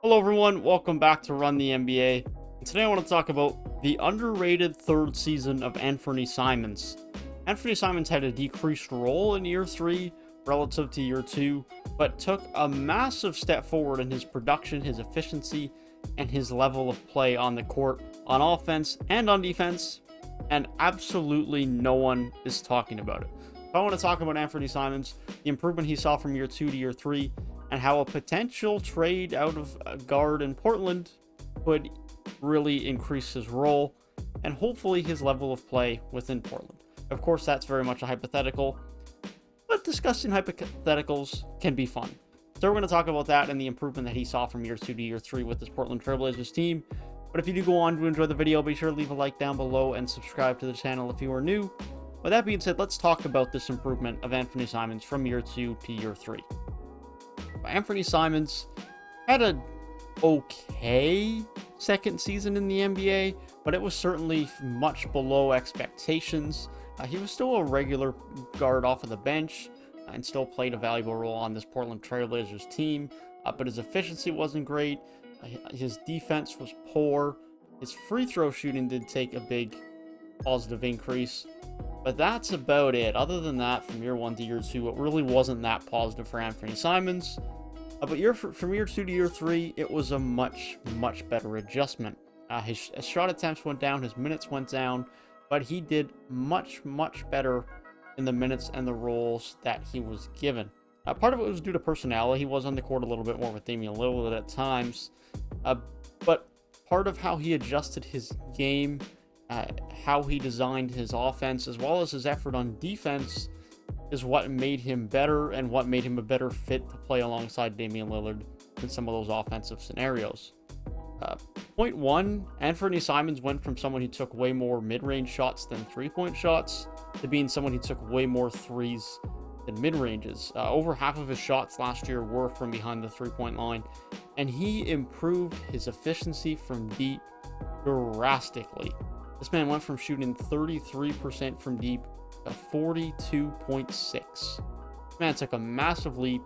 Hello everyone, welcome back to Run the NBA. And today I want to talk about the underrated third season of Anfernee Simons. Anfernee Simons had a decreased role in year 3 relative to year 2, but took a massive step forward in his production, his efficiency, and his level of play on the court, on offense and on defense, and absolutely no one is talking about it. So I want to talk about Anfernee Simons, the improvement he saw from year 2 to year 3, and how a potential trade out of a guard in Portland would really increase his role and hopefully his level of play within Portland. Of course, that's very much a hypothetical, but discussing hypotheticals can be fun. So we're going to talk about that and the improvement that he saw from year 2 to year 3 with this Portland Trailblazers team. But if you do go on to enjoy the video, be sure to leave a like down below and subscribe to the channel if you are new. With that being said, let's talk about this improvement of Anfernee Simons from year 2 to year 3. Anfernee Simons had a okay second season in the NBA, but it was certainly much below expectations. He was still a regular guard off of the bench and still played a valuable role on this Portland Trailblazers team, but his efficiency wasn't great. His defense was poor. His free throw shooting did take a big positive increase, but that's about it. Other than that, from year 1 to year 2, it really wasn't that positive for Anfernee Simons. But from year 2 to year 3, it was a much better adjustment. His shot attempts went down, his minutes went down, but he did much better in the minutes and the roles that he was given. Part of it was due to personality. He was on the court a little bit more with Damian Lillard at times, but part of how he adjusted his game, how he designed his offense, as well as his effort on defense, is what made him better and what made him a better fit to play alongside Damian Lillard in some of those offensive scenarios. Point 1, Anfernee Simons went from someone who took way more mid-range shots than three-point shots to being someone who took way more threes than mid-ranges. Over half of his shots last year were from behind the three-point line, and he improved his efficiency from deep drastically. This man went from shooting 33% from deep to 42.6. Man took a massive leap,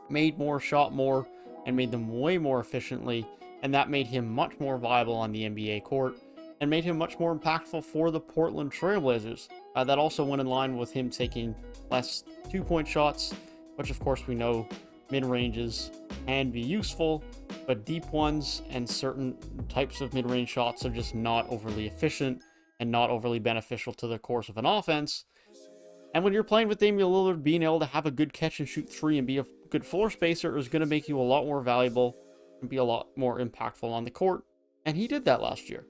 made more, shot more, and made them way more efficiently, and that made him much more viable on the NBA court and made him much more impactful for the Portland Trailblazers. That also went in line with him taking less two-point shots, which of course we know mid-ranges can be useful, but deep ones and certain types of mid-range shots are just not overly efficient and not overly beneficial to the course of an offense. And when you're playing with Damian Lillard, being able to have a good catch and shoot three and be a good floor spacer is going to make you a lot more valuable and be a lot more impactful on the court. And he did that last year.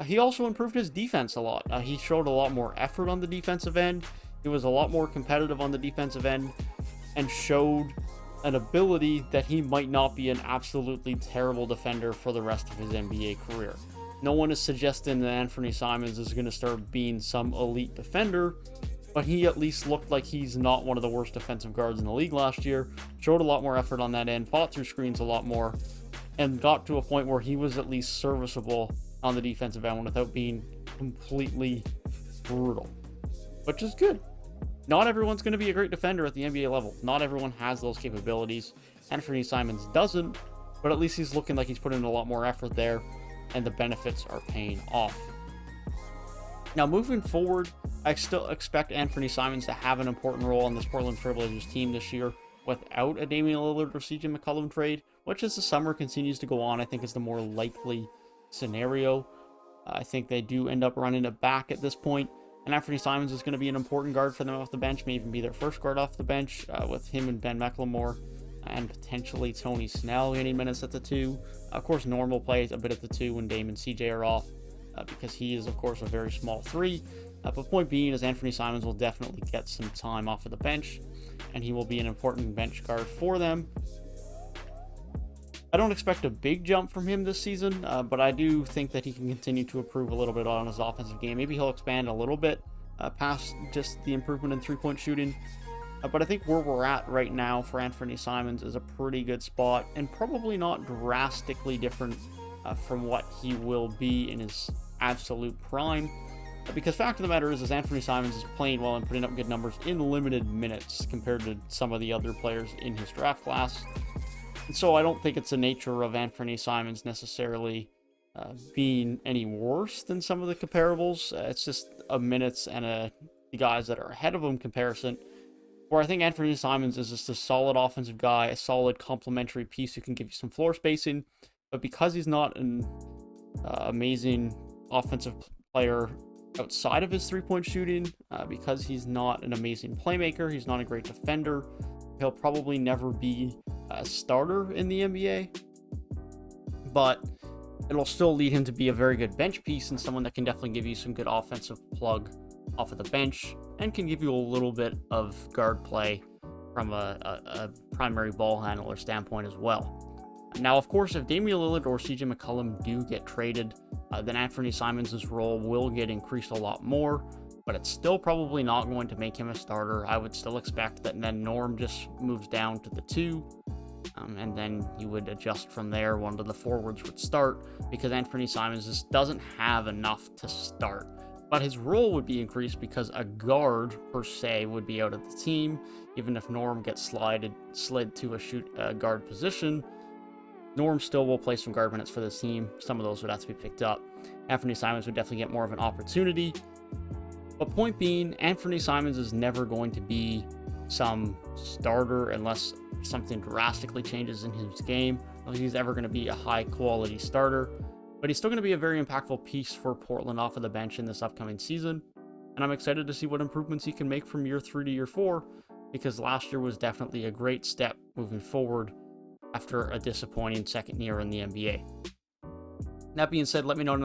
He also improved his defense a lot. He showed a lot more effort on the defensive end. He was a lot more competitive on the defensive end and showed an ability that he might not be an absolutely terrible defender for the rest of his NBA career. No one is suggesting that Anfernee Simons is going to start being some elite defender, but he at least looked like he's not one of the worst defensive guards in the league last year, showed a lot more effort on that end, fought through screens a lot more, and got to a point where he was at least serviceable on the defensive end without being completely brutal, which is good. Not everyone's going to be a great defender at the NBA level. Not everyone has those capabilities. Anfernee Simons doesn't, but at least he's looking like he's putting in a lot more effort there, and the benefits are paying off. Now, moving forward, I still expect Anfernee Simons to have an important role on this Portland Trailblazers team this year without a Damian Lillard or CJ McCollum trade, which as the summer continues to go on, I think is the more likely scenario. I think they do end up running it back at this point, and Anfernee Simons is going to be an important guard for them off the bench, may even be their first guard off the bench, with him and Ben McLemore and potentially Tony Snell getting minutes at the 2. Of course, Normal plays a bit at the 2 when Dame and CJ are off, because he is, of course, a very small 3. But point being is Anfernee Simons will definitely get some time off of the bench, and he will be an important bench guard for them. I don't expect a big jump from him this season, but I do think that he can continue to improve a little bit on his offensive game. Maybe he'll expand a little bit past just the improvement in three-point shooting. But I think where we're at right now for Anfernee Simons is a pretty good spot, and probably not drastically different from what he will be in his absolute prime. Because fact of the matter is Anfernee Simons is playing well and putting up good numbers in limited minutes compared to some of the other players in his draft class. And so I don't think it's the nature of Anfernee Simons necessarily being any worse than some of the comparables. It's just a minutes and the guys that are ahead of him comparison, where I think Anfernee Simons is just a solid offensive guy, a solid complementary piece who can give you some floor spacing. But because he's not an amazing offensive player outside of his three-point shooting, because he's not an amazing playmaker, he's not a great defender, he'll probably never be a starter in the NBA. But it'll still lead him to be a very good bench piece and someone that can definitely give you some good offensive plug off of the bench and can give you a little bit of guard play from a primary ball handler standpoint as well. Now, of course, if Damian Lillard or CJ McCollum do get traded, then Anfernee Simons' role will get increased a lot more, but it's still probably not going to make him a starter. I would still expect that then Norm just moves down to the 2, and then you would adjust from there. One of the forwards would start, because Anfernee Simons just doesn't have enough to start. But his role would be increased because a guard, per se, would be out of the team. Even if Norm gets slid to a guard position, Norm still will play some guard minutes for this team. Some of those would have to be picked up. Anfernee Simons would definitely get more of an opportunity. But point being, Anfernee Simons is never going to be some starter unless something drastically changes in his game. I don't think he's ever going to be a high-quality starter. But he's still going to be a very impactful piece for Portland off of the bench in this upcoming season. And I'm excited to see what improvements he can make from year 3 to year 4, because last year was definitely a great step moving forward after a disappointing second year in the NBA. That being said, let me know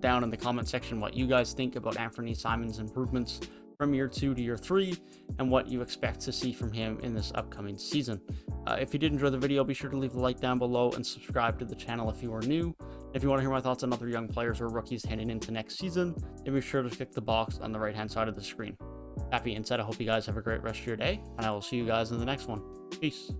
down in the comment section what you guys think about Anfernee Simons' improvements from year 2 to year 3 and what you expect to see from him in this upcoming season. If you did enjoy the video, be sure to leave a like down below and subscribe to the channel if you are new. If you want to hear my thoughts on other young players or rookies heading into next season, then be sure to click the box on the right hand side of the screen. That being said, I hope you guys have a great rest of your day, and I will see you guys in the next one. Peace.